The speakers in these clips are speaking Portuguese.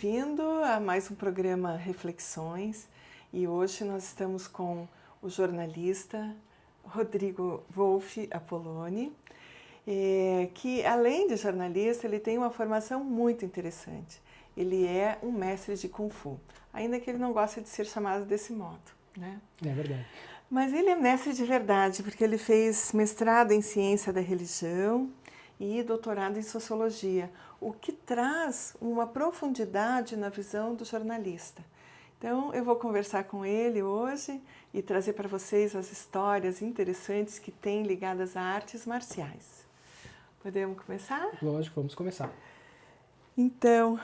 bem-vindo a mais um programa Reflexões e hoje nós estamos com o jornalista Rodrigo Wolff Apoloni, que além de jornalista ele tem uma formação muito interessante. Ele é um mestre de Kung Fu, ainda que ele não goste de ser chamado desse modo, né? É verdade. Mas ele é mestre de verdade porque ele fez mestrado em ciência da religião e doutorado em sociologia, o que traz uma profundidade na visão do jornalista. Então, eu vou conversar com ele hoje e trazer para vocês as histórias interessantes que tem ligadas a artes marciais. Podemos começar? Lógico, vamos começar. Então,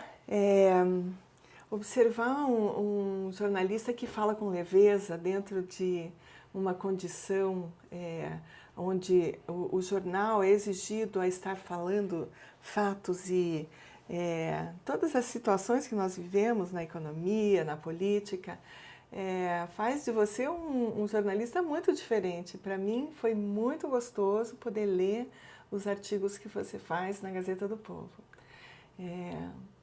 observar um jornalista que fala com leveza dentro de uma condição onde o jornal é exigido a estar falando fatos e todas as situações que nós vivemos na economia, na política, faz de você um jornalista muito diferente. Para mim foi muito gostoso poder ler os artigos que você faz na Gazeta do Povo.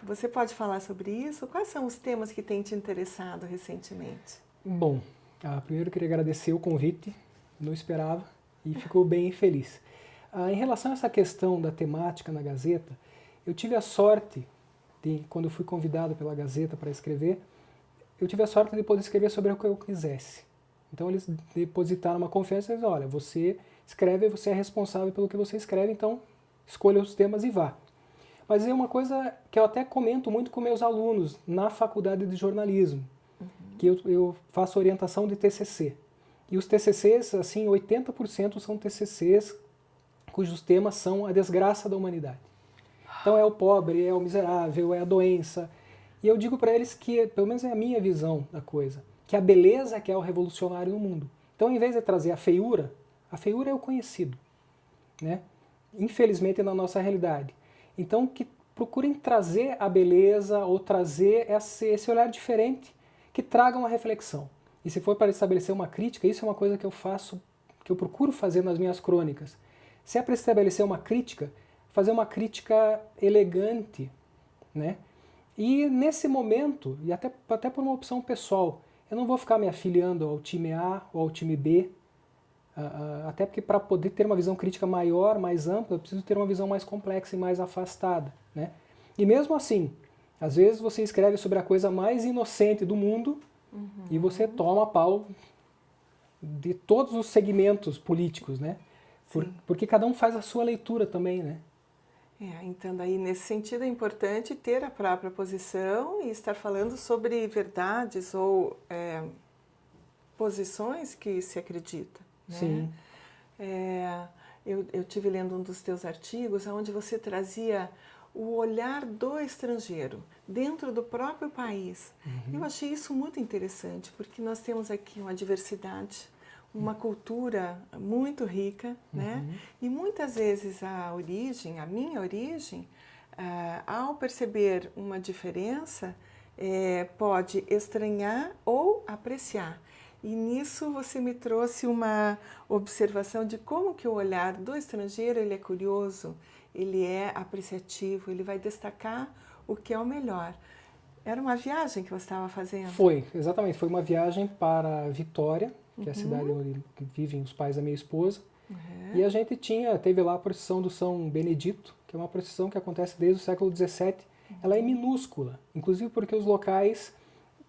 Você pode falar sobre isso? Quais são os temas que têm te interessado recentemente? Bom, primeiro eu queria agradecer o convite, não esperava e ficou bem feliz. Em relação a essa questão da temática na Gazeta, eu tive a sorte, quando eu fui convidado pela Gazeta para escrever, eu tive a sorte de poder escrever sobre o que eu quisesse. Então eles depositaram uma confiança e disseram, olha, você escreve, você é responsável pelo que você escreve, então escolha os temas e vá. Mas é uma coisa que eu até comento muito com meus alunos na faculdade de jornalismo, que eu faço orientação de TCC. E os TCCs, assim, 80% são TCCs cujos temas são a desgraça da humanidade. Então é o pobre, é o miserável, é a doença. E eu digo para eles que, pelo menos é a minha visão da coisa, que a beleza que é o revolucionário no mundo. Então, em vez de trazer a feiura é o conhecido, né? Infelizmente, na nossa realidade. Então, que procurem trazer a beleza ou trazer esse olhar diferente que traga uma reflexão. E se for para estabelecer uma crítica, isso é uma coisa que eu faço, que eu procuro fazer nas minhas crônicas. Se é para estabelecer uma crítica, fazer uma crítica elegante, né? E nesse momento, e até por uma opção pessoal, eu não vou ficar me afiliando ao time A ou ao time B, até porque para poder ter uma visão crítica maior, mais ampla, eu preciso ter uma visão mais complexa e mais afastada, né? E mesmo assim, às vezes você escreve sobre a coisa mais inocente do mundo e você toma pau de todos os segmentos políticos, né? Porque cada um faz a sua leitura também, né? Então, daí, nesse sentido, é importante ter a própria posição e estar falando sobre verdades ou posições que se acredita. Né? Sim. Eu tive lendo um dos teus artigos onde você trazia o olhar do estrangeiro dentro do próprio país. Eu achei isso muito interessante, porque nós temos aqui uma diversidade, uma cultura muito rica, né? E muitas vezes a minha origem, ao perceber uma diferença, pode estranhar ou apreciar. E nisso você me trouxe uma observação de como que o olhar do estrangeiro ele é curioso, ele é apreciativo, ele vai destacar o que é o melhor. Era uma viagem que você estava fazendo? Foi, exatamente. Foi uma viagem para Vitória, que é a cidade onde vivem os pais da minha esposa. E a gente teve lá a procissão do São Benedito, que é uma procissão que acontece desde o século XVII. Ela é minúscula, inclusive porque os locais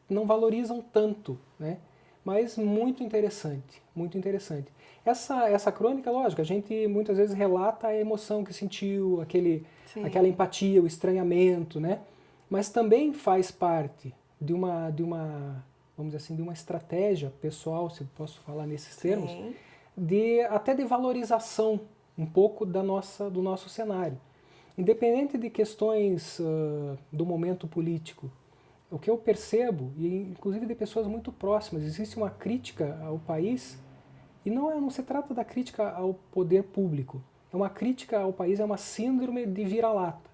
não valorizam tanto, né? Mas muito interessante, muito interessante. Essa crônica, lógico, a gente muitas vezes relata a emoção que sentiu, aquela empatia, o estranhamento, né? Mas também faz parte de uma, vamos dizer assim, de uma estratégia pessoal, se posso falar nesses termos, até de valorização um pouco do nosso cenário. Independente de questões do momento político, o que eu percebo, e inclusive de pessoas muito próximas, existe uma crítica ao país, e não se trata da crítica ao poder público, é uma crítica ao país, é uma síndrome de vira-lata.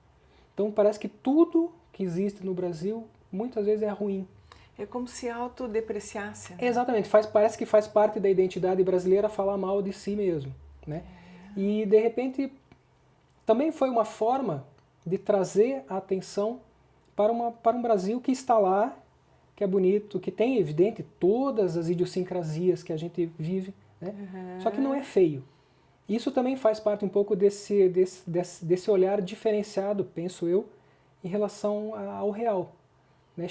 Então parece que tudo que existe no Brasil muitas vezes é ruim. É como se autodepreciasse. Né? Exatamente, parece que faz parte da identidade brasileira falar mal de si mesmo. Né? E de repente também foi uma forma de trazer a atenção para um Brasil que está lá, que é bonito, que tem, evidente, todas as idiosincrasias que a gente vive, né? Só que não é feio. Isso também faz parte um pouco desse olhar diferenciado, penso eu, em relação ao real. Né?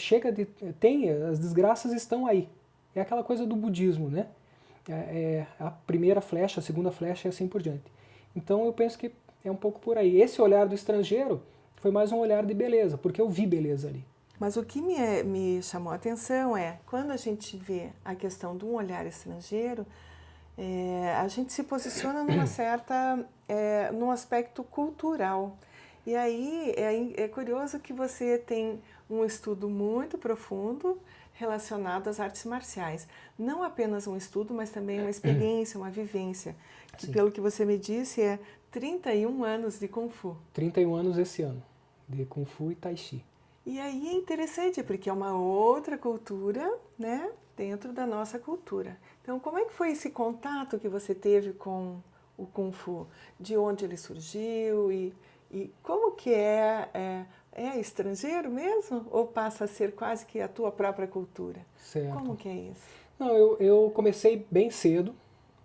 As desgraças estão aí. É aquela coisa do budismo, né? A primeira flecha, a segunda flecha e assim por diante. Então eu penso que é um pouco por aí. Esse olhar do estrangeiro foi mais um olhar de beleza, porque eu vi beleza ali. Mas o que me chamou a atenção é, quando a gente vê a questão de um olhar estrangeiro, a gente se posiciona num aspecto cultural. E aí é curioso que você tem um estudo muito profundo relacionado às artes marciais. Não apenas um estudo, mas também uma experiência, uma vivência. Que, pelo que você me disse, é 31 anos de Kung Fu. 31 anos esse ano, de Kung Fu e Tai Chi. E aí é interessante, porque é uma outra cultura, né, dentro da nossa cultura. Então, como é que foi esse contato que você teve com o Kung Fu? De onde ele surgiu e como que é estrangeiro mesmo? Ou passa a ser quase que a tua própria cultura? Certo. Como que é isso? Não, eu comecei bem cedo.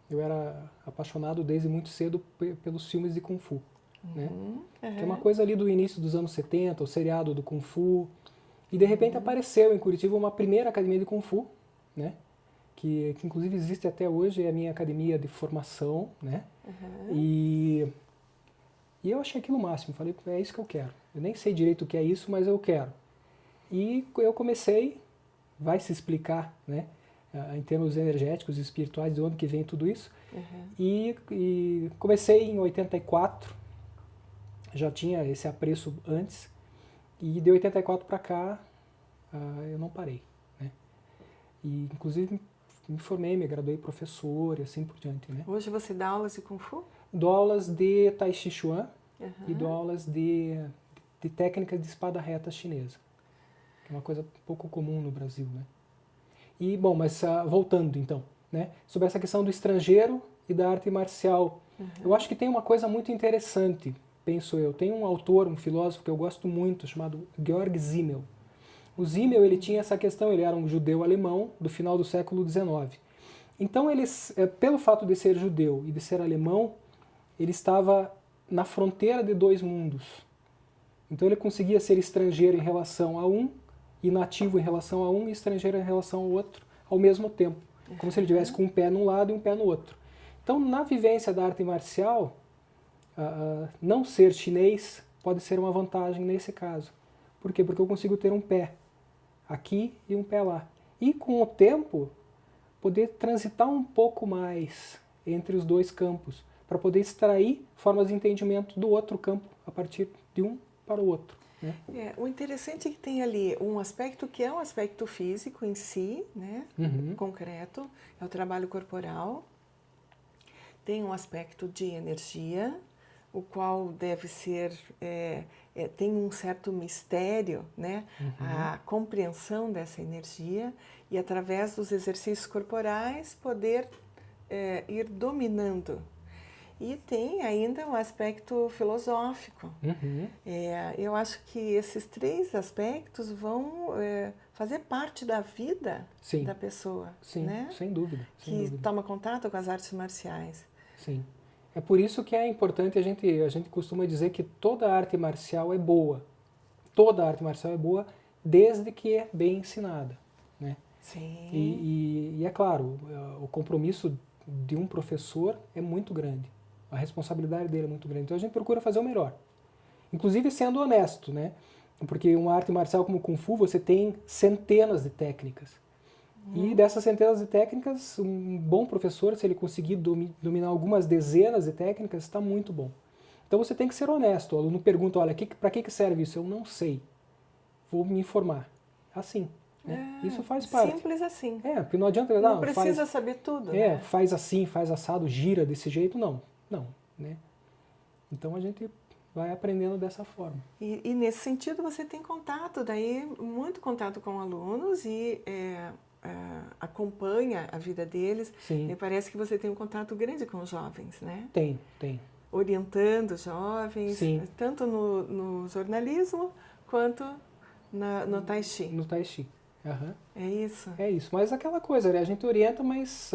Eu era apaixonado desde muito cedo pelos filmes de Kung Fu. Né? Tem uma coisa ali do início dos anos 70, o seriado do Kung Fu. E de repente apareceu em Curitiba uma primeira academia de Kung Fu, né? Que inclusive existe até hoje, é a minha academia de formação. Né? E eu achei aquilo o máximo. Falei, é isso que eu quero. Eu nem sei direito o que é isso, mas eu quero. E eu comecei, vai se explicar, né? Em termos energéticos e espirituais, de onde que vem tudo isso. E comecei em 84, já tinha esse apreço antes, e de 84 para cá eu não parei. Né? E inclusive me formei, me graduei professor e assim por diante. Né? Hoje você dá aulas de Kung Fu? Dou aulas de Tai Chi Chuan e dou aulas de técnica de espada reta chinesa, que é uma coisa pouco comum no Brasil. Né? E, bom, mas voltando então, né, sobre essa questão do estrangeiro e da arte marcial, eu acho que tem uma coisa muito interessante, penso eu. Tem um autor, um filósofo que eu gosto muito, chamado Georg Simmel. O Simmel, ele tinha essa questão, ele era um judeu alemão do final do século XIX. Então, pelo fato de ser judeu e de ser alemão, ele estava na fronteira de dois mundos. Então, ele conseguia ser estrangeiro em relação a um, e nativo em relação a um e estrangeiro em relação ao outro ao mesmo tempo, como se ele tivesse com um pé num lado e um pé no outro. Então, na vivência da arte marcial, não ser chinês pode ser uma vantagem nesse caso. Por quê? Porque eu consigo ter um pé aqui e um pé lá. E com o tempo, poder transitar um pouco mais entre os dois campos, para poder extrair formas de entendimento do outro campo a partir de um para o outro. Né? O interessante é que tem ali um aspecto que é um aspecto físico em si, né? Concreto, é o trabalho corporal. Tem um aspecto de energia, o qual deve ser, tem um certo mistério, né? A compreensão dessa energia e através dos exercícios corporais poder ir dominando. E tem ainda um aspecto filosófico. Eu acho que esses três aspectos vão fazer parte da vida da pessoa. Sim, né? Sem dúvida. Que toma contato com as artes marciais. Sim. É por isso que é importante, a gente costuma dizer que toda arte marcial é boa. Toda arte marcial é boa desde que é bem ensinada. Né? Sim. E é claro, o compromisso de um professor é muito grande. A responsabilidade dele é muito grande. Então a gente procura fazer o melhor. Inclusive sendo honesto, né? Porque uma arte marcial como o Kung Fu, você tem centenas de técnicas. E dessas centenas de técnicas, um bom professor, se ele conseguir dominar algumas dezenas de técnicas, está muito bom. Então você tem que ser honesto. O aluno pergunta, olha, para que serve isso? Eu não sei. Vou me informar. Assim. Né? Isso faz parte. Simples assim. Porque não adianta... Não precisa saber tudo. Né? Faz assim, faz assado, gira desse jeito. Não. Né? Então a gente vai aprendendo dessa forma. E nesse sentido você tem contato, muito contato com alunos e acompanha a vida deles. Sim. Me parece que você tem um contato grande com os jovens, né? Tem. Orientando jovens, Sim. tanto no jornalismo quanto no Tai Chi. No Tai Chi. Uhum. É isso? É isso. Mas aquela coisa, né? A gente orienta, mas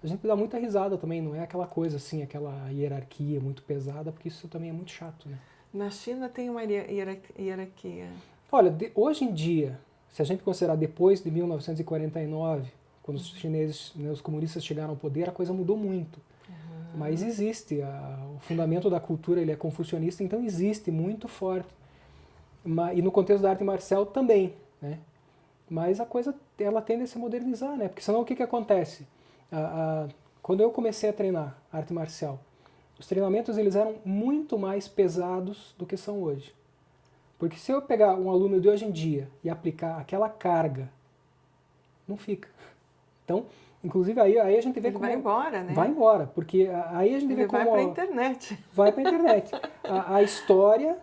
a gente dá muita risada também. Não é aquela coisa assim, aquela hierarquia muito pesada, porque isso também é muito chato, né? Na China tem uma hierarquia. Olha, hoje em dia, se a gente considerar depois de 1949, quando os chineses, né, os comunistas chegaram ao poder, a coisa mudou muito. Mas existe, o fundamento da cultura ele é confucionista, então existe muito forte. E no contexto da arte marcial também, né? Mas a coisa ela tende a se modernizar, né? Porque senão o que acontece? Quando eu comecei a treinar arte marcial, os treinamentos eles eram muito mais pesados do que são hoje. Porque se eu pegar um aluno de hoje em dia e aplicar aquela carga, não fica. Então, inclusive aí a gente vê ele como... vai embora, né? Vai embora, porque aí a gente vê como... Ele vai para a internet. Vai para a internet. A história,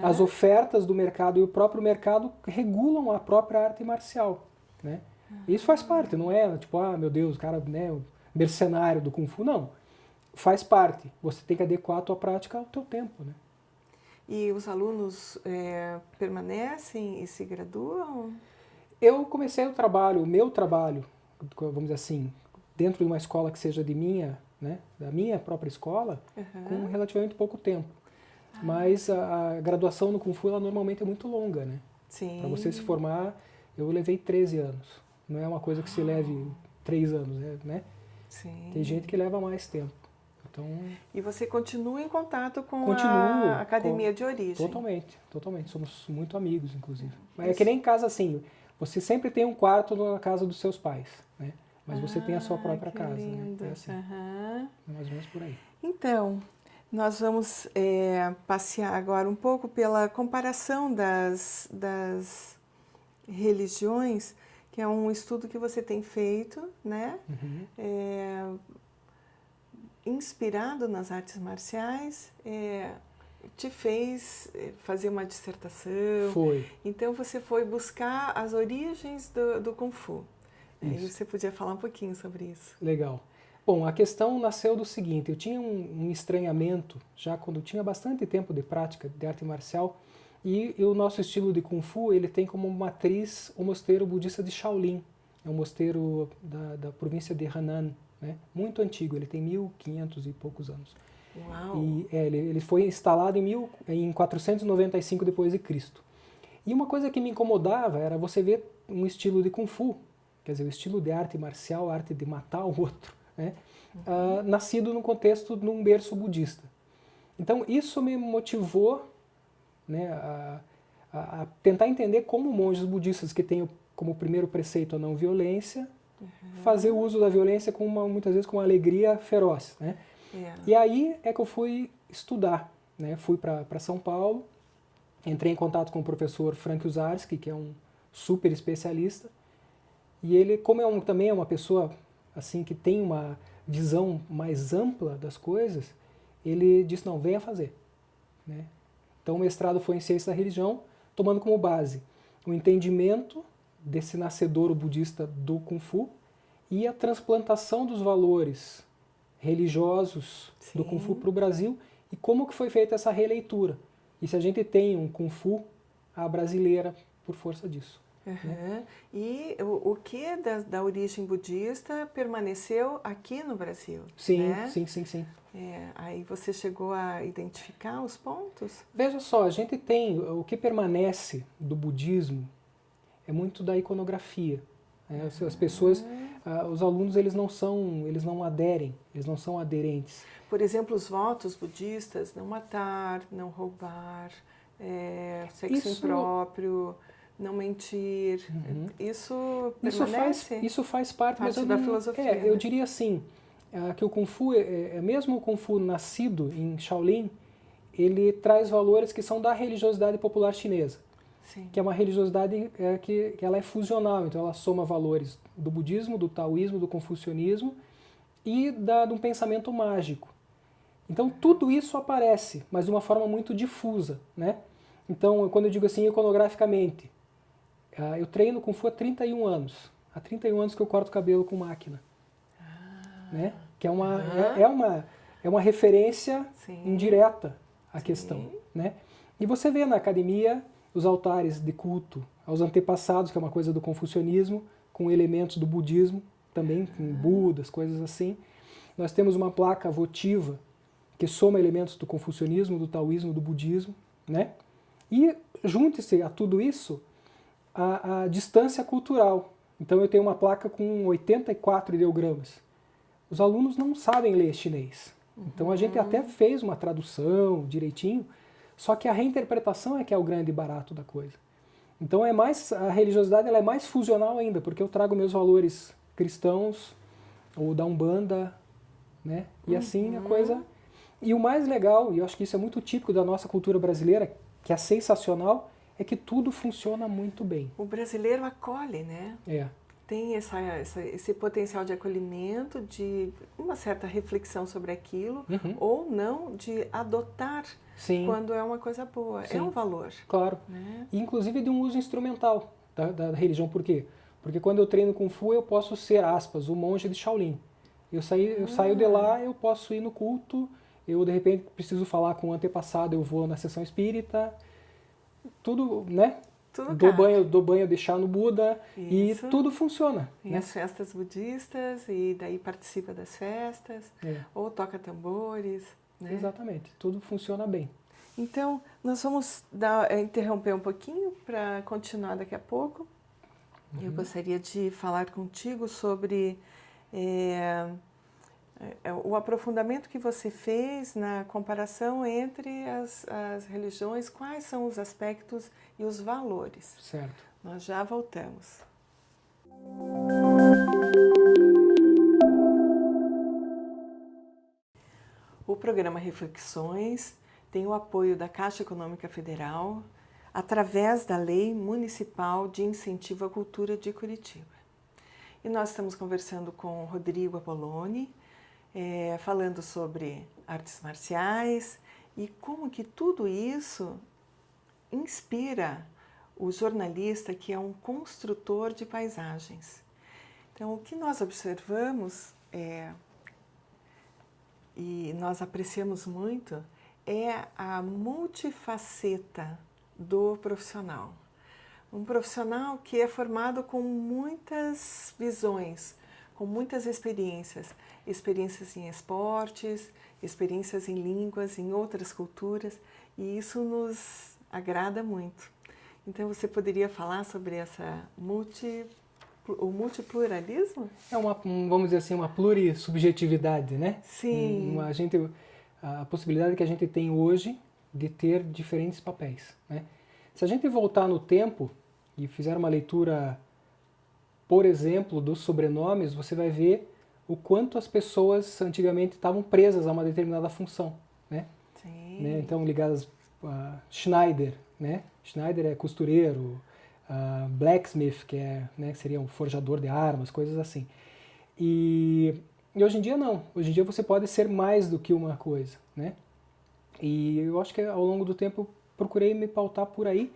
as ofertas do mercado e o próprio mercado regulam a própria arte marcial, né? Isso faz parte, não é tipo, meu Deus, o cara, né, o mercenário do Kung Fu, não. Faz parte. Você tem que adequar a tua prática ao teu tempo, né? E os alunos permanecem e se graduam? Eu comecei o meu trabalho, vamos dizer assim, dentro de uma escola que seja né, da minha própria escola, com relativamente pouco tempo. Mas a graduação no Kung Fu, ela normalmente é muito longa, né? Sim. Para você se formar, eu levei 13 anos. Não é uma coisa que se leve 3 anos, né? Sim. Tem gente que leva mais tempo. Então, e você continua em contato com a academia de origem? Totalmente, totalmente. Somos muito amigos, inclusive. Mas é que nem em casa assim, você sempre tem um quarto na casa dos seus pais, né? Mas você tem a sua própria casa, lindo. né? É assim, mais ou menos por aí. Então, nós vamos passear agora um pouco pela comparação das religiões, que é um estudo que você tem feito, né? Inspirado nas artes marciais, te fez fazer uma dissertação. Foi. Então você foi buscar as origens do Kung Fu. E você podia falar um pouquinho sobre isso. Legal. Bom, a questão nasceu do seguinte, eu tinha um estranhamento, já quando eu tinha bastante tempo de prática de arte marcial, e o nosso estilo de Kung Fu, ele tem como matriz o mosteiro budista de Shaolin. É um mosteiro da província de Henan, né? Muito antigo, ele tem 1500 e poucos anos. Uau! E ele foi instalado em 495 depois de Cristo. E uma coisa que me incomodava era você ver um estilo de Kung Fu, quer dizer, o estilo de arte marcial, a arte de matar o outro, né? Nascido no contexto de um berço budista. Então isso me motivou, né, a tentar entender como monges budistas que têm como primeiro preceito a não violência, fazer o uso da violência muitas vezes com uma alegria feroz, né? E aí é que eu fui estudar, né? Fui para São Paulo, entrei em contato com o professor Frank Uzarski, que é um super especialista, e ele, como também é uma pessoa assim que tem uma visão mais ampla das coisas, ele disse, não, venha fazer, né? Então o mestrado foi em Ciência da Religião, tomando como base o entendimento desse nascedouro budista do Kung Fu e a transplantação dos valores religiosos do Kung Fu para o Brasil e como que foi feita essa releitura. E se a gente tem um Kung Fu à brasileira por força disso. Né? E o que da origem budista permaneceu aqui no Brasil? Sim, né? sim. Aí você chegou a identificar os pontos? Veja só, a gente tem, o que permanece do budismo é muito da iconografia. Né? As pessoas, os alunos, eles não aderem, eles não são aderentes. Por exemplo, os votos budistas, não matar, não roubar, sexo impróprio, não mentir, isso permanece? Isso faz parte da filosofia. Eu diria assim, que o Kung Fu, mesmo o Kung Fu nascido em Shaolin, ele traz valores que são da religiosidade popular chinesa. Sim. Que é uma religiosidade que ela é fusional, então ela soma valores do budismo, do taoísmo, do confucionismo e de um pensamento mágico. Então tudo isso aparece, mas de uma forma muito difusa, né? Então, quando eu digo assim, iconograficamente, eu treino Kung Fu há 31 anos. Há 31 anos que eu corto cabelo com máquina. Né? Que é uma referência indireta à questão. Né? E você vê na academia, os altares de culto aos antepassados, que é uma coisa do confucionismo, com elementos do budismo, também com Budas, coisas assim. Nós temos uma placa votiva que soma elementos do confucionismo, do taoísmo, do budismo, né? E junte-se a tudo isso a distância cultural. Então eu tenho uma placa com 84 ideogramas. Os alunos não sabem ler chinês. Então a gente até fez uma tradução direitinho, só que a reinterpretação é que é o grande barato da coisa. Então a religiosidade ela é mais fusional ainda, porque eu trago meus valores cristãos ou da Umbanda, né? E assim a coisa. E o mais legal, e eu acho que isso é muito típico da nossa cultura brasileira, que é sensacional, é que tudo funciona muito bem. O brasileiro acolhe, né? É. Tem esse potencial de acolhimento, de uma certa reflexão sobre aquilo, ou não, de adotar quando é uma coisa boa. Sim. É um valor. Claro. Né? E inclusive de um uso instrumental da religião. Por quê? Porque quando eu treino Kung Fu, eu posso ser, aspas, o monge de Shaolin. Eu saio de lá, eu posso ir no culto, eu de repente preciso falar com o antepassado, eu vou na sessão espírita, tudo, né? Tudo dou banho de chá no Buda. Isso. E tudo funciona. E né? as festas budistas, e daí participa das festas, ou toca tambores. Né? Exatamente, tudo funciona bem. Então, nós vamos interromper um pouquinho para continuar daqui a pouco. Eu gostaria de falar contigo sobre o aprofundamento que você fez na comparação entre as religiões, quais são os aspectos e os valores. Certo. Nós já voltamos. O programa Reflexões tem o apoio da Caixa Econômica Federal através da Lei Municipal de Incentivo à Cultura de Curitiba. E nós estamos conversando com o Rodrigo Apoloni, falando sobre artes marciais e como que tudo isso inspira o jornalista que é um construtor de paisagens. Então, o que nós observamos e nós apreciamos muito é a multifaceta do profissional. Um profissional que é formado com muitas visões, com muitas experiências em esportes, experiências em línguas, em outras culturas, e isso nos agrada muito. Então, você poderia falar sobre o multipluralismo? Vamos dizer assim, uma plurissubjetividade, né? Sim. A possibilidade que a gente tem hoje de ter diferentes papéis, né? Se a gente voltar no tempo e fizer uma leitura, por exemplo, dos sobrenomes, você vai ver o quanto as pessoas antigamente estavam presas a uma determinada função, né? Sim. Né? Então, ligadas a Schneider, né? Schneider é costureiro, blacksmith, que seria um forjador de armas, coisas assim. E hoje em dia não. Hoje em dia você pode ser mais do que uma coisa, né? E eu acho que ao longo do tempo eu procurei me pautar por aí,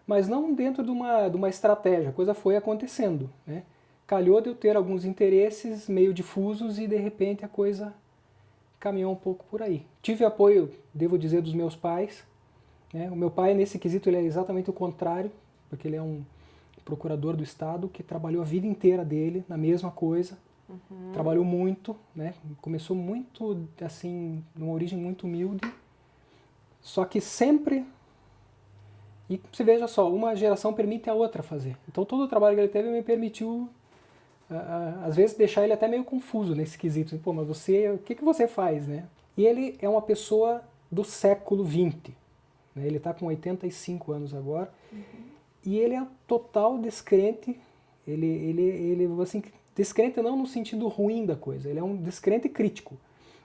mas não dentro de uma estratégia. A coisa foi acontecendo, né? Calhou de eu ter alguns interesses meio difusos e de repente a coisa caminhou um pouco por aí. Tive apoio, devo dizer, dos meus pais, né? O meu pai, nesse quesito, ele é exatamente o contrário, porque ele é um procurador do Estado que trabalhou a vida inteira dele na mesma coisa, trabalhou muito, né? Começou muito, assim, numa origem muito humilde, só que sempre... E você veja só, uma geração permite a outra fazer. Então todo o trabalho que ele teve me permitiu, às vezes, deixar ele até meio confuso nesse quesito. Pô, mas você, o que você faz, né? E ele é uma pessoa do século XX. Né? Ele está com 85 anos agora. E ele é total descrente. Ele assim, descrente não no sentido ruim da coisa. Ele é um descrente crítico.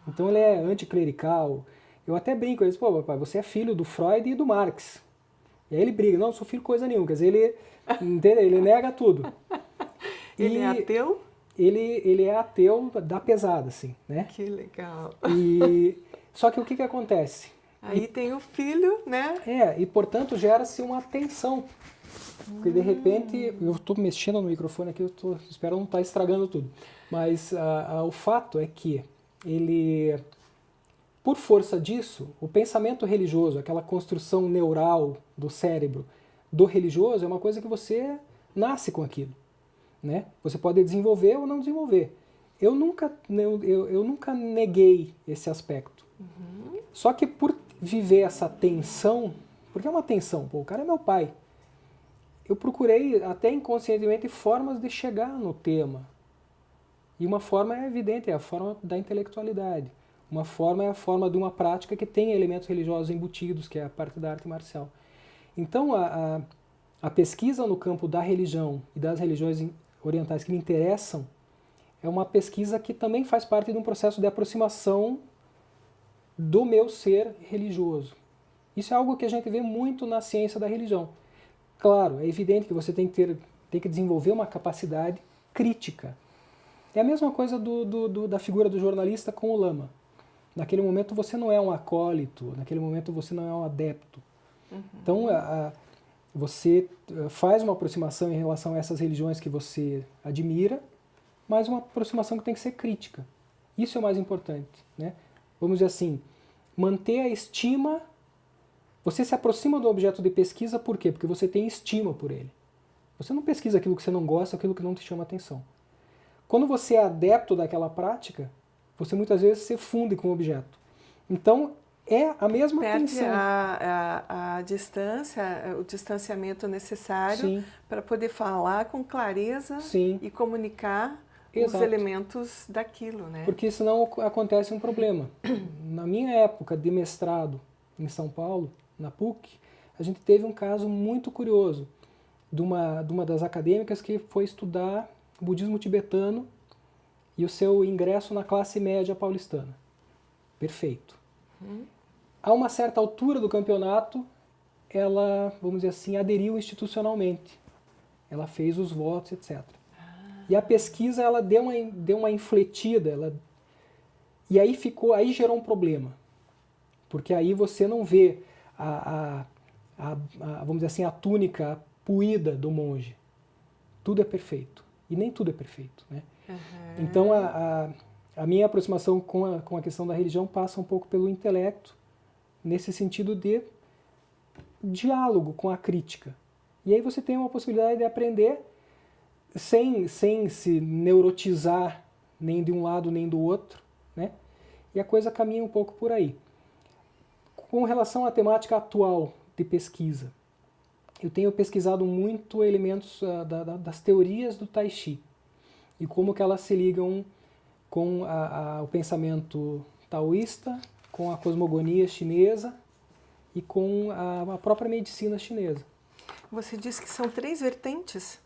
Então ele é anticlerical. Eu até brinco, eu digo, pô, papai, você é filho do Freud e do Marx. E aí ele briga, não sou filho de coisa nenhuma, quer dizer, ele nega tudo. Ele é ateu? Ele é ateu da pesada, assim, né? Que legal. Só que o que acontece? Aí tem o filho, né? E portanto gera-se uma tensão. Porque de repente, eu estou mexendo no microfone aqui, espero não estar estragando tudo. Mas o fato é que ele... Por força disso, o pensamento religioso, aquela construção neural do cérebro, do religioso é uma coisa que você nasce com aquilo, né? Você pode desenvolver ou não desenvolver. Eu nunca neguei esse aspecto. Só que por viver essa tensão, porque é uma tensão, pô, o cara é meu pai. Eu procurei, até inconscientemente, formas de chegar no tema. E uma forma é evidente, é a forma da intelectualidade. Uma forma é a forma de uma prática que tem elementos religiosos embutidos, que é a parte da arte marcial. Então, a pesquisa no campo da religião e das religiões orientais que me interessam é uma pesquisa que também faz parte de um processo de aproximação do meu ser religioso. Isso é algo que a gente vê muito na ciência da religião. Claro, é evidente que você tem que desenvolver uma capacidade crítica. É a mesma coisa da figura do jornalista com o lama. Naquele momento você não é um acólito, naquele momento você não é um adepto. Então, você faz uma aproximação em relação a essas religiões que você admira, mas uma aproximação que tem que ser crítica. Isso é o mais importante, né? Vamos dizer assim, manter a estima. Você se aproxima do objeto de pesquisa por quê? Porque você tem estima por ele. Você não pesquisa aquilo que você não gosta, aquilo que não te chama atenção. Quando você é adepto daquela prática, você muitas vezes se funde com o objeto. Então, é a mesma tensão. A distância, o distanciamento necessário para poder falar com clareza e comunicar os elementos daquilo, né? Porque senão acontece um problema. Na minha época de mestrado em São Paulo, na PUC, a gente teve um caso muito curioso de uma das acadêmicas que foi estudar budismo tibetano e o seu ingresso na classe média paulistana. Perfeito. A uma certa altura do campeonato, ela, vamos dizer assim, aderiu institucionalmente. Ela fez os votos, etc. E a pesquisa, ela deu uma infletida, e aí gerou um problema. Porque aí você não vê vamos dizer assim, a túnica puída do monge. Tudo é perfeito. E nem tudo é perfeito, né? Então, a minha aproximação com a questão da religião passa um pouco pelo intelecto, nesse sentido de diálogo com a crítica. E aí você tem uma possibilidade de aprender sem se neurotizar nem de um lado nem do outro, né? E a coisa caminha um pouco por aí. Com relação à temática atual de pesquisa, eu tenho pesquisado muito elementos das teorias do Tai Chi e como que elas se ligam com o pensamento taoísta, com a cosmogonia chinesa e com a própria medicina chinesa. Você disse que são 3 vertentes?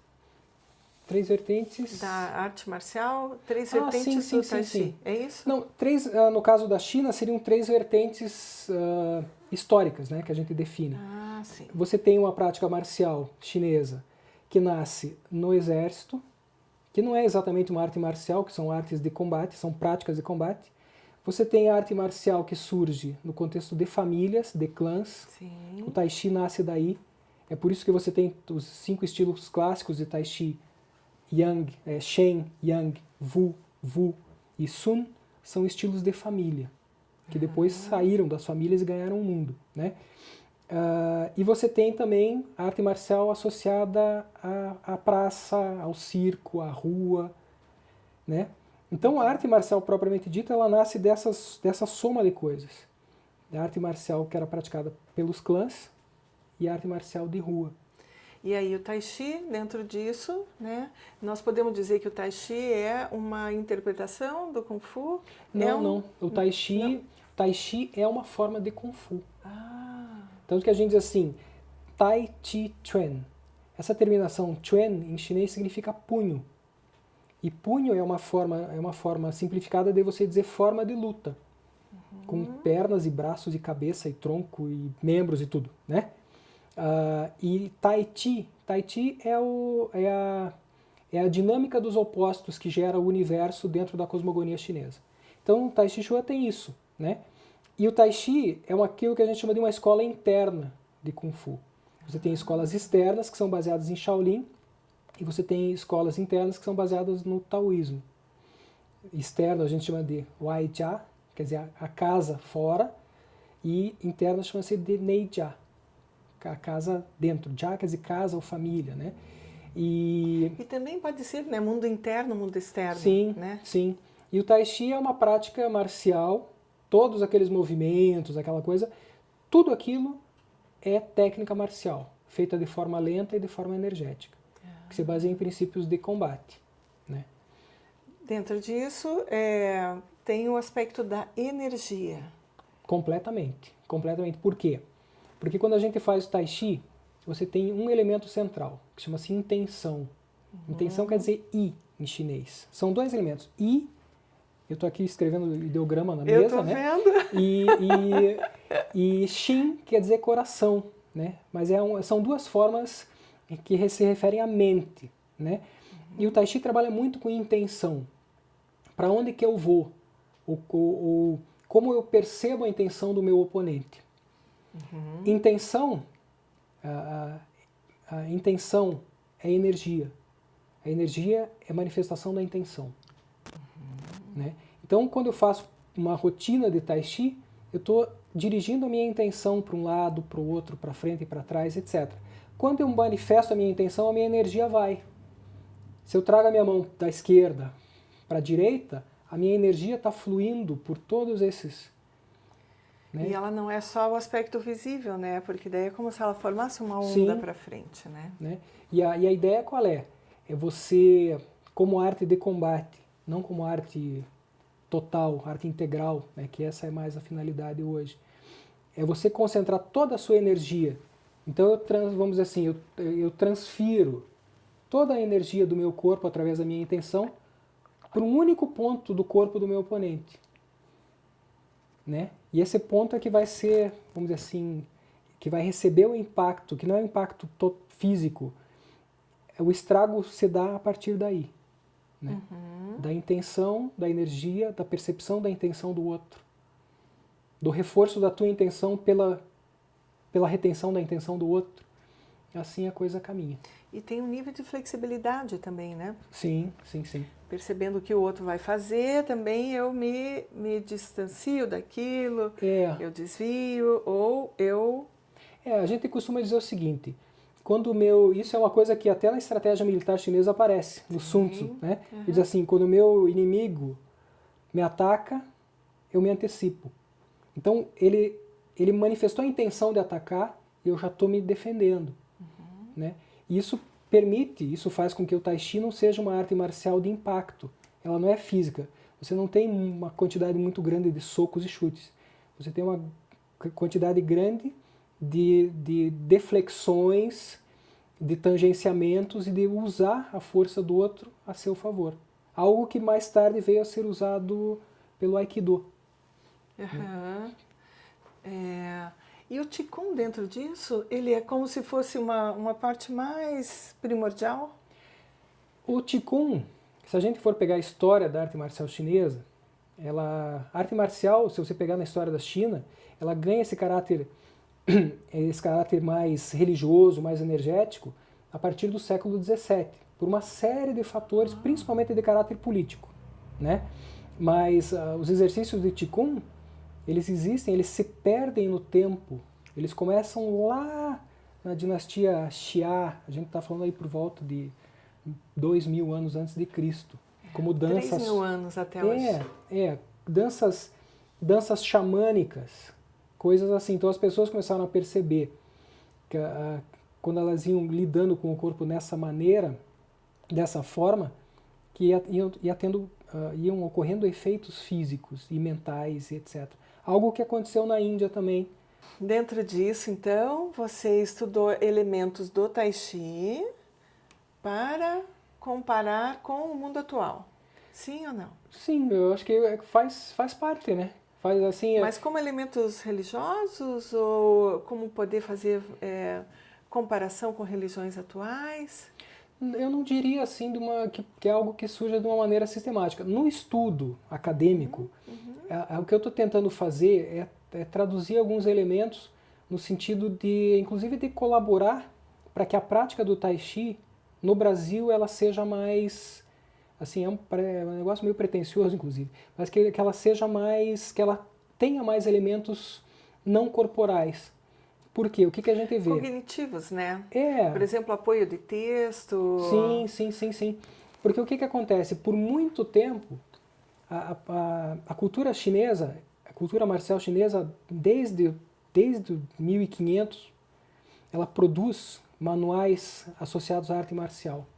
3 vertentes... Da arte marcial, 3 vertentes do Tai Chi, sim. É isso? Não, 3, no caso da China, seriam 3 vertentes históricas, né, que a gente define. Sim. Você tem uma prática marcial chinesa que nasce no exército, que não é exatamente uma arte marcial, que são artes de combate, são práticas de combate. Você tem a arte marcial que surge no contexto de famílias, de clãs. Sim. O Tai Chi nasce daí. É por isso que você tem os 5 estilos clássicos de Tai Chi. Yang, Shen, Yang, Wu e Sun são estilos de família, que depois saíram das famílias e ganharam o mundo, né? E você tem também a arte marcial associada à praça, ao circo, à rua, né? Então a arte marcial propriamente dita, ela nasce dessa soma de coisas. A arte marcial que era praticada pelos clãs e a arte marcial de rua. E aí o Tai Chi, dentro disso, né? Nós podemos dizer que o Tai Chi é uma interpretação do Kung Fu? Não. O Tai Chi é uma forma de Kung Fu. Tanto que a gente diz assim, Tai Chi Chuan. Essa terminação Chuan em chinês significa punho. E punho é uma forma simplificada de você dizer forma de luta. Com pernas e braços e cabeça e tronco e membros e tudo, né? E Tai Chi é a dinâmica dos opostos que gera o universo dentro da cosmogonia chinesa. Então o Tai Chi Chuan tem isso, né? E o Tai Chi é aquilo que a gente chama de uma escola interna de Kung Fu. Você tem escolas externas que são baseadas em Shaolin e você tem escolas internas que são baseadas no taoísmo. Externo a gente chama de Wai Jia, quer dizer, a casa fora, e interna chama-se de Nei Jia, a casa dentro, Jha quer dizer casa ou família, né? E também pode ser, né, mundo interno, mundo externo, sim, né? sim. E o Tai Chi é uma prática marcial, todos aqueles movimentos, aquela coisa, tudo aquilo é técnica marcial, feita de forma lenta e de forma energética, que se baseia em princípios de combate, né? Dentro disso, tem o aspecto da energia. Completamente, completamente. Por quê? Porque quando a gente faz o Tai Chi, você tem um elemento central, que chama-se intenção. Intenção quer dizer I em chinês. São dois elementos. I, eu estou aqui escrevendo o ideograma na mesa, Eu tô né? vendo. E Shin quer dizer coração, né? Mas são duas formas que se referem à mente, né? E o Tai Chi trabalha muito com intenção. Para onde que eu vou? Como eu percebo a intenção do meu oponente. Intenção, a intenção é energia. A energia é manifestação da intenção. Né? Então, quando eu faço uma rotina de Tai Chi, eu estou dirigindo a minha intenção para um lado, para o outro, para frente e para trás, etc. Quando eu manifesto a minha intenção, a minha energia vai. Se eu trago a minha mão da esquerda para a direita, a minha energia está fluindo por todos esses. Né? E ela não é só o aspecto visível, né? Porque daí é como se ela formasse uma onda para frente, né? E a ideia qual é? É você, como arte de combate, não como arte total, arte integral, né? Que essa é mais a finalidade hoje. É você concentrar toda a sua energia. Então, vamos dizer assim, eu transfiro toda a energia do meu corpo através da minha intenção para um único ponto do corpo do meu oponente. Né? E esse ponto é que vai ser, vamos dizer assim, que vai receber o impacto, que não é um impacto físico, o estrago se dá a partir daí. Né? Da intenção, da energia, da percepção da intenção do outro. Do reforço da tua intenção pela retenção da intenção do outro. Assim a coisa caminha. E tem um nível de flexibilidade também, né? Sim, sim, sim. Percebendo o que o outro vai fazer, também eu me distancio daquilo, eu desvio, ou eu... A gente costuma dizer o seguinte, isso é uma coisa que até na estratégia militar chinesa aparece, no Sun Tzu, né? Ele diz assim, quando o meu inimigo me ataca, eu me antecipo. Então, ele manifestou a intenção de atacar e eu já estou me defendendo. Né? E isso faz com que o Tai Chi não seja uma arte marcial de impacto. Ela não é física. Você não tem uma quantidade muito grande de socos e chutes. Você tem uma quantidade grande de deflexões, de tangenciamentos e de usar a força do outro a seu favor. Algo que mais tarde veio a ser usado pelo Aikido. E o Qigong dentro disso, ele é como se fosse uma parte mais primordial? O Qigong, se a gente for pegar a história da arte marcial chinesa, a arte marcial, se você pegar na história da China, ela ganha esse caráter mais religioso, mais energético, a partir do século XVII, por uma série de fatores, principalmente de caráter político. Né? Mas os exercícios de Qigong, eles existem, eles se perdem no tempo. Eles começam lá na dinastia Xia, a gente está falando aí por volta de 2000 anos antes de Cristo. Como danças... 3.000 anos até hoje. Danças xamânicas, coisas assim. Então as pessoas começaram a perceber que quando elas iam lidando com o corpo dessa maneira, dessa forma, que iam ocorrendo efeitos físicos e mentais, etc. Algo que aconteceu na Índia também. Dentro disso, então, você estudou elementos do Tai Chi para comparar com o mundo atual. Sim ou não? Sim, eu acho que faz parte, né? Faz assim. Mas como elementos religiosos ou como poder fazer comparação com religiões atuais? Eu não diria assim que é algo que surja de uma maneira sistemática. No estudo acadêmico, o que eu estou tentando fazer é traduzir alguns elementos no sentido de, inclusive, de colaborar para que a prática do Tai Chi no Brasil ela seja mais, assim, é um negócio meio pretensioso, inclusive, mas que ela seja mais, que ela tenha mais elementos não corporais. Por quê? O que a gente vê? Cognitivos, né? É. Por exemplo, apoio de texto. Sim. Porque o que acontece? Por muito tempo, a cultura chinesa, a cultura marcial chinesa, desde 1500, ela produz manuais associados à arte marcial.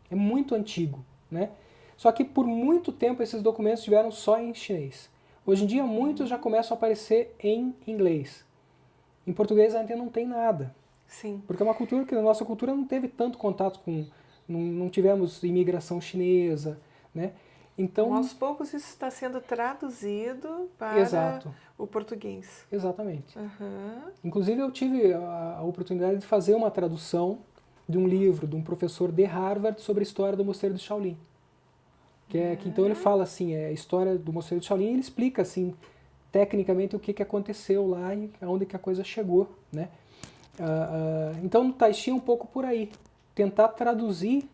É muito antigo, né? Só que por muito tempo esses documentos estiveram só em chinês. Hoje em dia muitos já começam a aparecer em inglês. Em português ainda não tem nada. Sim. Porque é uma cultura que a nossa cultura não teve tanto contato com... Não tivemos imigração chinesa, né? Então, aos poucos isso está sendo traduzido para Exato. o português. Exatamente. Uhum. Inclusive eu tive a oportunidade de fazer uma tradução de um livro de um professor de Harvard sobre a história do Mosteiro de Shaolin. Que então ele fala assim, a história do Mosteiro de Shaolin, e ele explica assim, tecnicamente o que aconteceu lá e aonde que a coisa chegou, né? Então no Tai Chi é um pouco por aí, tentar traduzir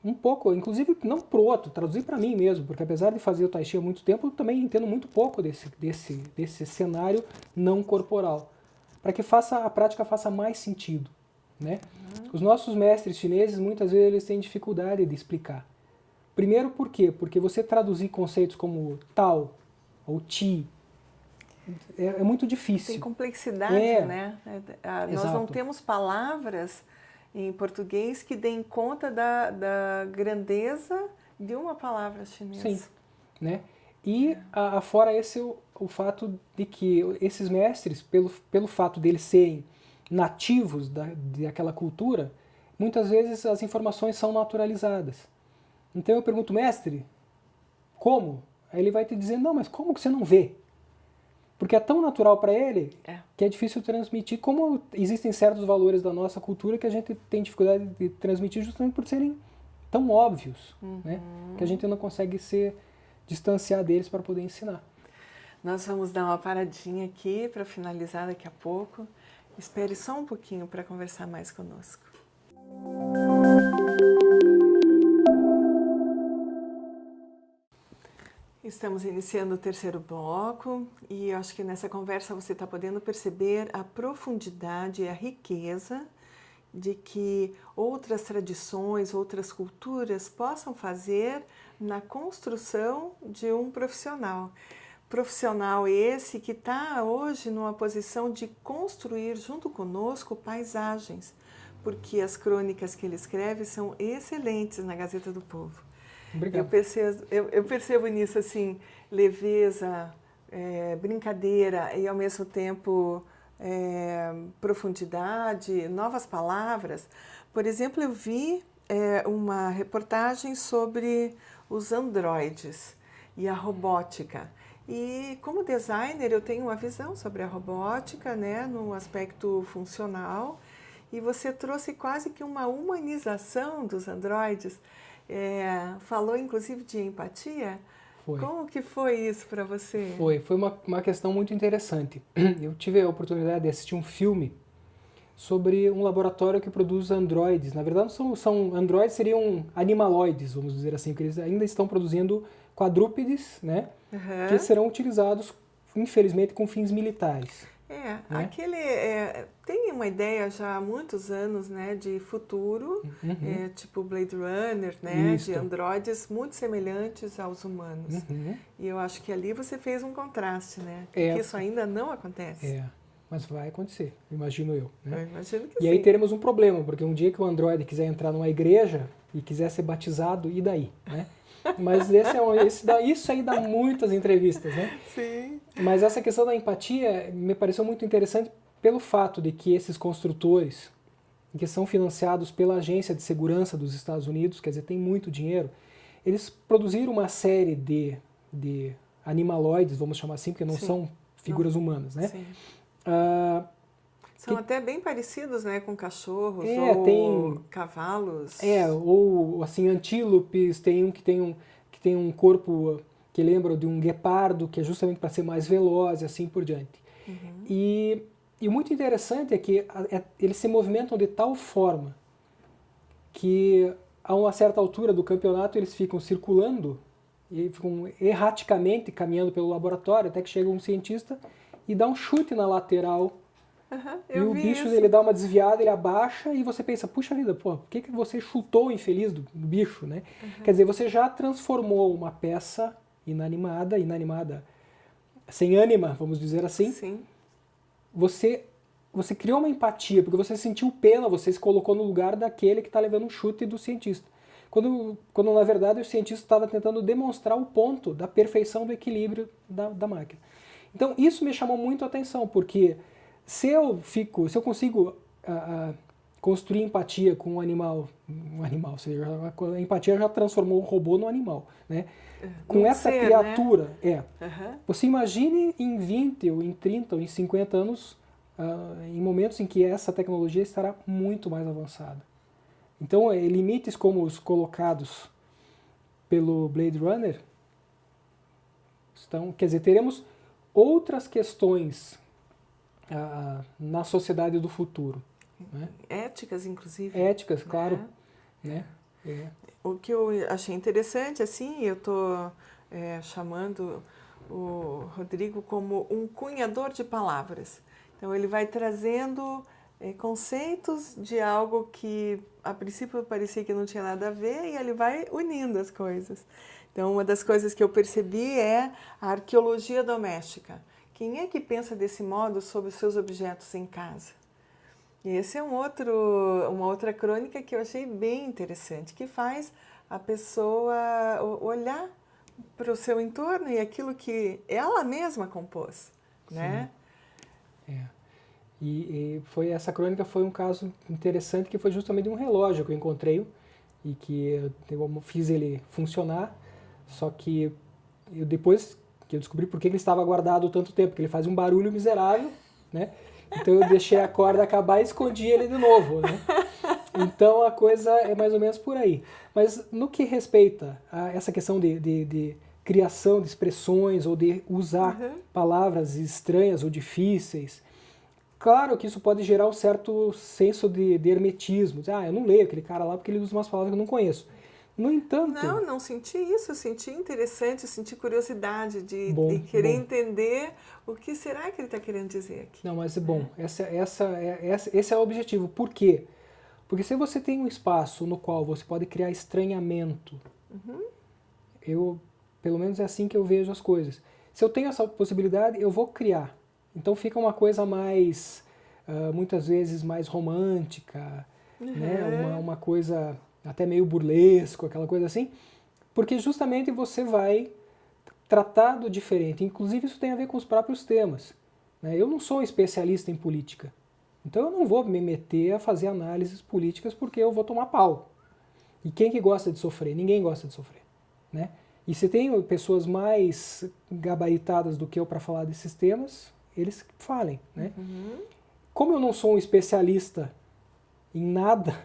um pouco, inclusive não pro outro, traduzir para mim mesmo, porque apesar de fazer o Tai Chi há muito tempo, eu também entendo muito pouco desse cenário não corporal, para que a prática faça mais sentido, né? Os nossos mestres chineses, muitas vezes, eles têm dificuldade de explicar. Primeiro, por quê? Porque você traduzir conceitos como Tao ou Qi é muito difícil. Tem complexidade, né? Nós não temos palavras em português que deem conta da grandeza de uma palavra chinesa. Sim, né? E fora esse o fato de que esses mestres, pelo fato deles serem nativos daquela cultura, muitas vezes as informações são naturalizadas. Então eu pergunto, mestre, como? Aí ele vai te dizer, não, mas como que você não vê? Porque é tão natural para ele que é difícil transmitir, como existem certos valores da nossa cultura que a gente tem dificuldade de transmitir justamente por serem tão óbvios, né? Que a gente não consegue se distanciar deles para poder ensinar. Nós vamos dar uma paradinha aqui para finalizar daqui a pouco. Espere só um pouquinho para conversar mais conosco. Estamos iniciando o terceiro bloco e eu acho que nessa conversa você está podendo perceber a profundidade e a riqueza de que outras tradições, outras culturas possam fazer na construção de um profissional. Profissional esse que está hoje numa posição de construir junto conosco paisagens, porque as crônicas que ele escreve são excelentes na Gazeta do Povo. Obrigado. Eu percebo nisso assim, leveza, brincadeira e ao mesmo tempo profundidade, novas palavras. Por exemplo, eu vi uma reportagem sobre os androides e a robótica. E como designer eu tenho uma visão sobre a robótica, né, no aspecto funcional, e você trouxe quase que uma humanização dos androides. Falou inclusive de empatia. Foi. Como que foi isso para você? Foi uma questão muito interessante. Eu tive a oportunidade de assistir um filme sobre um laboratório que produz androides. Na verdade, androides seriam animaloides, vamos dizer assim, porque eles ainda estão produzindo quadrúpedes, né? Uhum. Que serão utilizados, infelizmente, com fins militares. Né? Tem uma ideia já há muitos anos, né, de futuro, tipo Blade Runner, né, de androides muito semelhantes aos humanos. E eu acho que ali você fez um contraste, né, que isso ainda não acontece. Mas vai acontecer, imagino eu. Né? Eu imagino que sim. E aí teremos um problema, porque um dia que o androide quiser entrar numa igreja e quiser ser batizado, e daí? Né? Mas isso aí dá muitas entrevistas, né? Sim. Mas essa questão da empatia me pareceu muito interessante pelo fato de que esses construtores, que são financiados pela Agência de Segurança dos Estados Unidos, quer dizer, tem muito dinheiro, eles produziram uma série de animaloides, vamos chamar assim, porque não são figuras humanas, né? Sim. São até bem parecidos, né, com cachorros ou cavalos. Ou assim, antílopes, tem um que tem um corpo que lembra de um guepardo, que é justamente para ser mais veloz e assim por diante. E o muito interessante é que eles se movimentam de tal forma que a uma certa altura do campeonato eles ficam circulando e ficam erraticamente caminhando pelo laboratório até que chega um cientista e dá um chute na lateral E o bicho, ele dá uma desviada, ele abaixa e você pensa, puxa vida, pô, por que você chutou o infeliz do bicho, né? Quer dizer, você já transformou uma peça inanimada, sem ânima, vamos dizer assim. Sim. Você criou uma empatia, porque você sentiu pena, você se colocou no lugar daquele que está levando um chute do cientista. Quando na verdade o cientista estava tentando demonstrar o ponto da perfeição do equilíbrio da máquina. Então isso me chamou muito a atenção, porque se eu consigo construir empatia com um animal, ou seja, a empatia já transformou o robô no animal, né? Com essa criatura, né? Você imagine em 20, ou em 30, ou em 50 anos, em momentos em que essa tecnologia estará muito mais avançada. Então, limites como os colocados pelo Blade Runner, quer dizer, teremos outras questões na sociedade do futuro. Né? Éticas, inclusive. Éticas, claro. Né? O que eu achei interessante, assim, eu estou chamando o Rodrigo como um cunhador de palavras. Então, ele vai trazendo conceitos de algo que, a princípio, parecia que não tinha nada a ver, e ele vai unindo as coisas. Então, uma das coisas que eu percebi é a arqueologia doméstica. Quem é que pensa desse modo sobre os seus objetos em casa? E esse é uma outra crônica que eu achei bem interessante, que faz a pessoa olhar para o seu entorno e aquilo que ela mesma compôs, né? E essa crônica foi um caso interessante, que foi justamente um relógio que eu encontrei e que eu fiz ele funcionar, só que depois que eu descobri por que ele estava guardado tanto tempo, porque ele fazia um barulho miserável, né? Então eu deixei a corda acabar e escondi ele de novo, né? Então a coisa é mais ou menos por aí. Mas no que respeita a essa questão de criação de expressões ou de usar palavras estranhas ou difíceis, claro que isso pode gerar um certo senso de hermetismo. Eu não leio aquele cara lá porque ele usa umas palavras que eu não conheço. No entanto... Não senti isso, eu senti interessante, eu senti curiosidade de querer entender o que será que ele está querendo dizer aqui. Não, mas é bom, esse é o objetivo. Por quê? Porque se você tem um espaço no qual você pode criar estranhamento, pelo menos é assim que eu vejo as coisas. Se eu tenho essa possibilidade, eu vou criar. Então fica uma coisa mais, muitas vezes, mais romântica, né? Uma coisa até meio burlesco, aquela coisa assim, porque justamente você vai tratar do diferente. Inclusive isso tem a ver com os próprios temas. Né? Eu não sou um especialista em política, então eu não vou me meter a fazer análises políticas porque eu vou tomar pau. E quem que gosta de sofrer? Ninguém gosta de sofrer. Né? E se tem pessoas mais gabaritadas do que eu para falar desses temas, eles falem. Né? Como eu não sou um especialista em nada,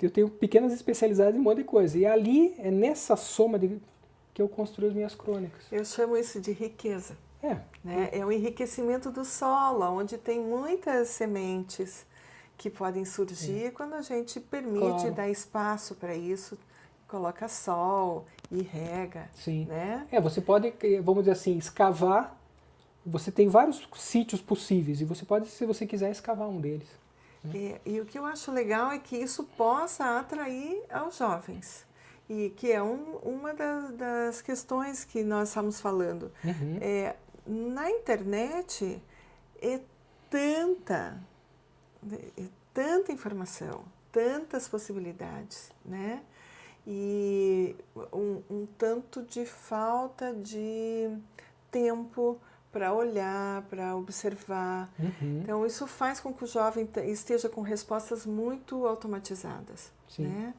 eu tenho pequenas especialidades em um monte de coisa. E ali, é nessa soma que eu construo as minhas crônicas. Eu chamo isso de riqueza. Né? É um enriquecimento do solo, onde tem muitas sementes que podem surgir quando a gente permite dar espaço para isso, coloca sol e rega. Sim. Né? Você pode, vamos dizer assim, escavar. Você tem vários sítios possíveis e você pode, se você quiser, escavar um deles. E o que eu acho legal é que isso possa atrair aos jovens. E que é uma das questões que nós estamos falando. Na internet é tanta informação, tantas possibilidades, né? E um tanto de falta de tempo para olhar, para observar. Então, isso faz com que o jovem esteja com respostas muito automatizadas. Né?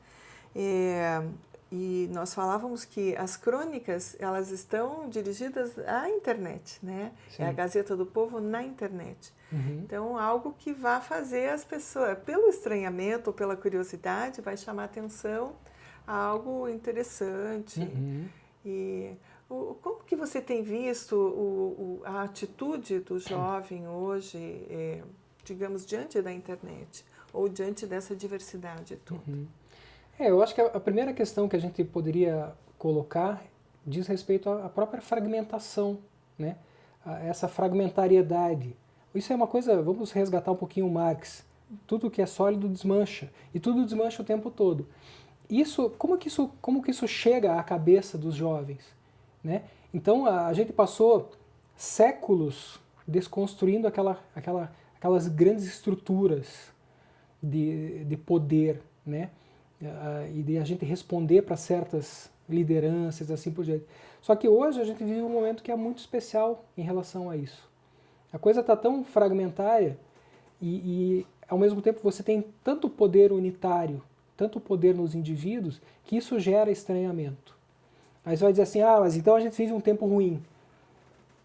E nós falávamos que as crônicas, elas estão dirigidas à internet, né? É a Gazeta do Povo na internet. Então, algo que vai fazer as pessoas, pelo estranhamento ou pela curiosidade, vai chamar atenção a algo interessante. E como que você tem visto a atitude do jovem hoje, digamos, diante da internet, ou diante dessa diversidade toda? Eu acho que a primeira questão que a gente poderia colocar diz respeito à própria fragmentação, né? Essa fragmentariedade. Isso é uma coisa, vamos resgatar um pouquinho o Marx. Tudo que é sólido desmancha, e tudo desmancha o tempo todo. Como que isso chega à cabeça dos jovens, né? Então a gente passou séculos desconstruindo aquelas grandes estruturas de poder, né? E de a gente responder para certas lideranças, assim por diante. Só que hoje a gente vive um momento que é muito especial em relação a isso. A coisa está tão fragmentária e ao mesmo tempo você tem tanto poder unitário, tanto poder nos indivíduos, que isso gera estranhamento. Aí você vai dizer assim, mas então a gente vive um tempo ruim.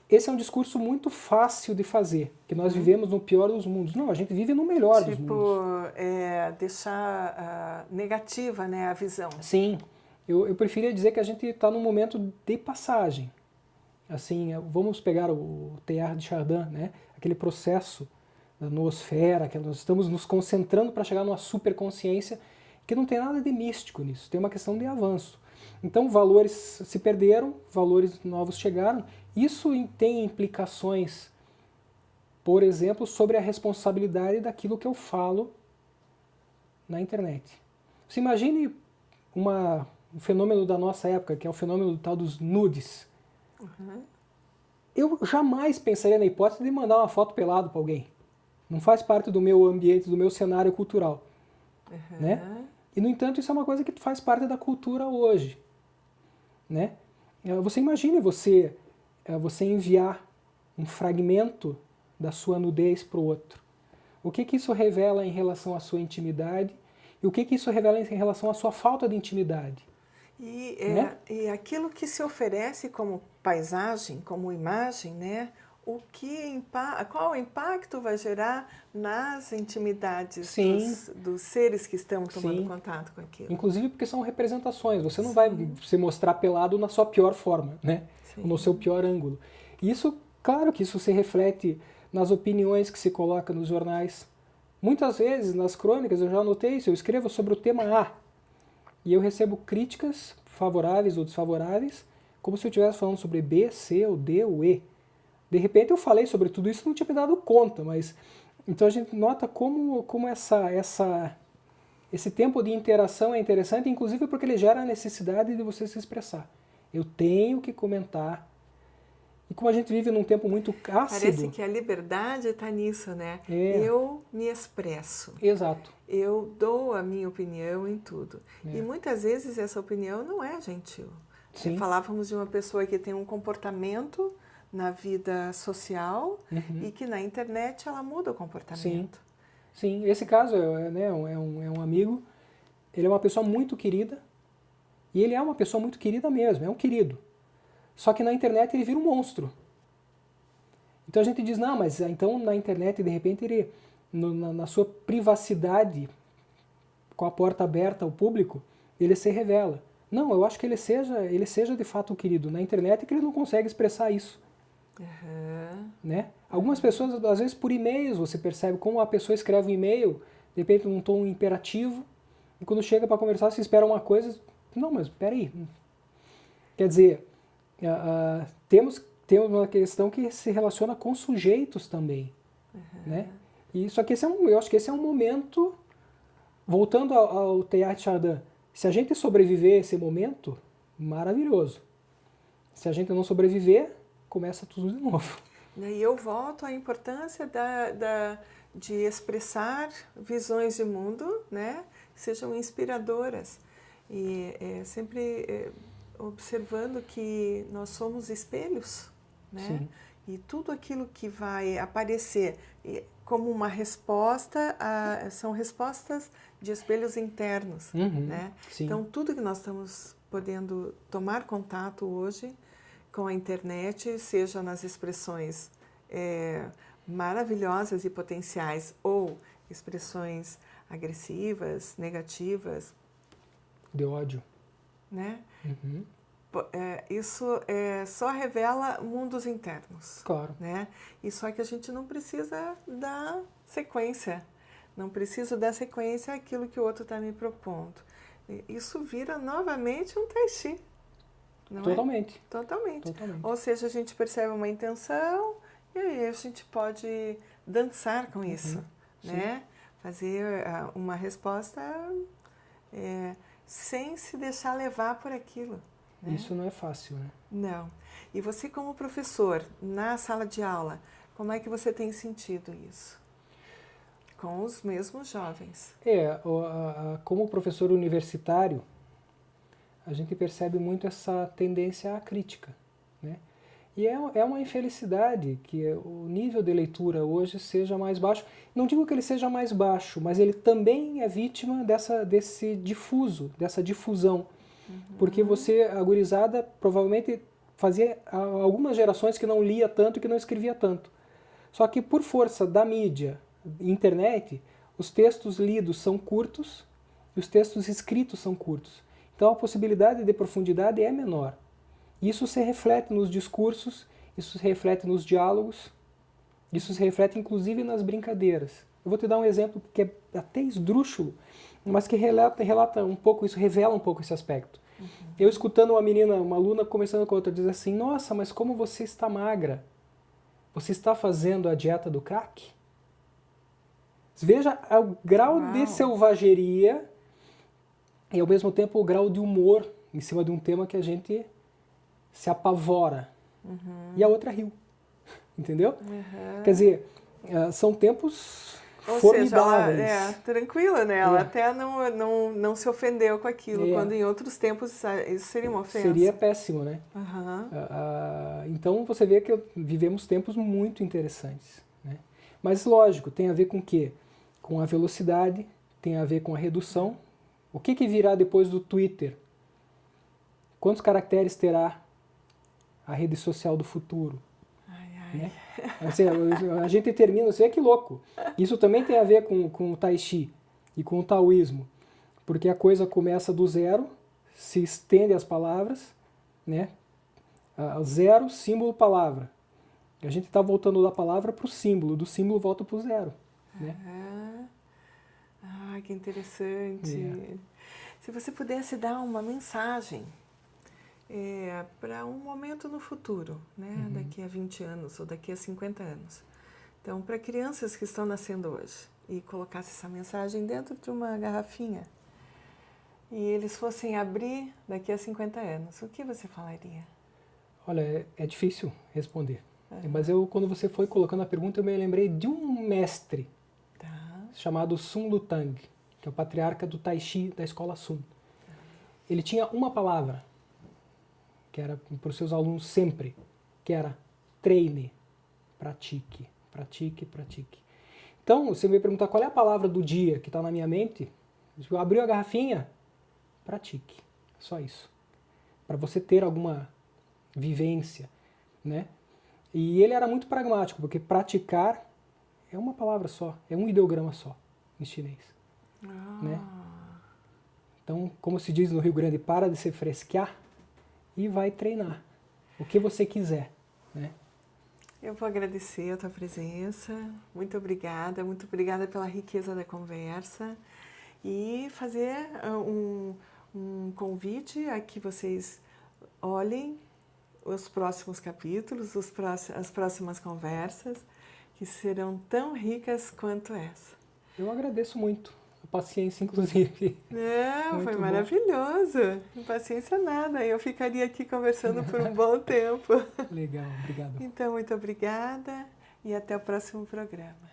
Esse é um discurso muito fácil de fazer, que nós vivemos no pior dos mundos. Não, a gente vive no melhor dos mundos. Deixar negativa, né, a visão. Sim, eu preferia dizer que a gente está num momento de passagem. Assim, vamos pegar o Teilhard de Chardin, né? Aquele processo da noosfera, que nós estamos nos concentrando para chegar numa superconsciência, que não tem nada de místico nisso, tem uma questão de avanço. Então, valores se perderam, valores novos chegaram. Isso tem implicações, por exemplo, sobre a responsabilidade daquilo que eu falo na internet. Você imagine um fenômeno da nossa época, que é o fenômeno tal dos nudes. Uhum. Eu jamais pensaria na hipótese de mandar uma foto pelado para alguém. Não faz parte do meu ambiente, do meu cenário cultural. Uhum. Né? E, no entanto, isso é uma coisa que faz parte da cultura hoje. Né? Você imagine você enviar um fragmento da sua nudez para o outro. O que isso revela em relação à sua intimidade e o que isso revela em relação à sua falta de intimidade. E aquilo que se oferece como paisagem, como imagem, né? Qual o impacto vai gerar nas intimidades dos seres que estão tomando contato com aquilo? Inclusive porque são representações. Você não vai se mostrar pelado na sua pior forma, né? No seu pior ângulo. E isso, claro que isso se reflete nas opiniões que se coloca nos jornais. Muitas vezes, nas crônicas, eu já anotei isso, eu escrevo sobre o tema A. E eu recebo críticas favoráveis ou desfavoráveis, como se eu estivesse falando sobre B, C, ou D, ou E. De repente eu falei sobre tudo isso e não tinha me dado conta, mas então a gente nota como esse tempo de interação é interessante, inclusive porque ele gera a necessidade de você se expressar. Eu tenho que comentar. E como a gente vive num tempo muito ácido... Parece que a liberdade está nisso, né? Eu me expresso. Exato. Eu dou a minha opinião em tudo. E muitas vezes essa opinião não é gentil. Sim. Falávamos de uma pessoa que tem um comportamento na vida social e que na internet ela muda o comportamento. Sim. Esse caso é um amigo, ele é uma pessoa muito querida, e ele é uma pessoa muito querida mesmo, é um querido. Só que na internet ele vira um monstro. Então a gente diz, não, mas então na internet de repente ele, na sua privacidade, com a porta aberta ao público, ele se revela. Não, eu acho que ele seja de fato um querido. Na internet é que ele não consegue expressar isso. Né? Algumas pessoas, às vezes por e-mails, você percebe como a pessoa escreve um e-mail, de repente num tom imperativo, e quando chega para conversar se espera uma coisa, não, mas peraí. Quer dizer, temos uma questão que se relaciona com sujeitos também. Né? E só que eu acho que esse é um momento, voltando ao Teilhard de Chardin, se a gente sobreviver a esse momento, maravilhoso. Se a gente não sobreviver, começa tudo de novo. E eu volto à importância de expressar visões de mundo, né, que sejam inspiradoras. E sempre observando que nós somos espelhos, né? Sim. E tudo aquilo que vai aparecer como uma resposta, são respostas de espelhos internos, né? Sim. Então, tudo que nós estamos podendo tomar contato hoje com a internet, seja nas expressões maravilhosas e potenciais ou expressões agressivas, negativas. De ódio. Né? Isso só revela mundos internos. Claro. Né? E só que a gente não precisa dar sequência. Não preciso dar sequência àquilo que o outro está me propondo. Isso vira novamente um tai chi. Não Totalmente. É? Totalmente. Ou seja, a gente percebe uma intenção E aí a gente pode dançar com isso, né? Fazer uma resposta sem se deixar levar por aquilo. Né? Isso não é fácil, né? Não. E você como professor, na sala de aula, como é que você tem sentido isso? Com os mesmos jovens. Como professor universitário, a gente percebe muito essa tendência à crítica, né? E é uma infelicidade que o nível de leitura hoje seja mais baixo. Não digo que ele seja mais baixo, mas ele também é vítima dessa difusão. Porque a gurizada, provavelmente fazia algumas gerações que não lia tanto e que não escrevia tanto. Só que por força da mídia, internet, os textos lidos são curtos e os textos escritos são curtos. Então a possibilidade de profundidade é menor. Isso se reflete nos discursos, isso se reflete nos diálogos, isso se reflete inclusive nas brincadeiras. Eu vou te dar um exemplo que é até esdrúxulo, mas que relata um pouco isso, revela um pouco esse aspecto. Eu escutando uma aluna conversando com a outra, diz assim: nossa, mas como você está magra? Você está fazendo a dieta do crack? Veja o grau de selvageria e ao mesmo tempo o grau de humor em cima de um tema que a gente se apavora. E a outra riu. Entendeu? Quer dizer, são tempos formidáveis. Ou seja, tranquila, né? Ela até não se ofendeu com aquilo, quando em outros tempos isso seria uma ofensa. Seria péssimo, né? Então você vê que vivemos tempos muito interessantes. Né? Mas lógico, tem a ver com o quê? Com a velocidade, tem a ver com a redução. O que virá depois do Twitter? Quantos caracteres terá a rede social do futuro? Né? Assim, a gente termina, você vê que louco. Isso também tem a ver com o Tai Chi e com o taoísmo, porque a coisa começa do zero, se estende às palavras, né? Zero, símbolo, palavra. A gente está voltando da palavra para o símbolo, do símbolo volta para o zero. Né? Que interessante. Se você pudesse dar uma mensagem para um momento no futuro, né? Daqui a 20 anos ou daqui a 50 anos. Então, para crianças que estão nascendo hoje, e colocasse essa mensagem dentro de uma garrafinha, e eles fossem abrir daqui a 50 anos, o que você falaria? Olha, é difícil responder. Mas quando você foi colocando a pergunta, eu me lembrei de um mestre chamado Sun Lutang, que é o patriarca do Tai Chi da escola Sun. Ele tinha uma palavra, que era para os seus alunos sempre, que era treine, pratique, pratique, pratique. Então, você me perguntar qual é a palavra do dia que está na minha mente, eu abri a garrafinha, pratique, só isso. Para você ter alguma vivência, né? E ele era muito pragmático, porque praticar é uma palavra só, é um ideograma só, em chinês. Né? Então, como se diz no Rio Grande, para de se fresquear e vai treinar o que você quiser. Né? Eu vou agradecer a tua presença, muito obrigada pela riqueza da conversa e fazer um convite a que vocês olhem os próximos capítulos, as próximas conversas, que serão tão ricas quanto essa. Eu agradeço muito, a paciência inclusive. Não, foi maravilhoso. Paciência nada, eu ficaria aqui conversando por um bom tempo. Legal, obrigado. Então, muito obrigada e até o próximo programa.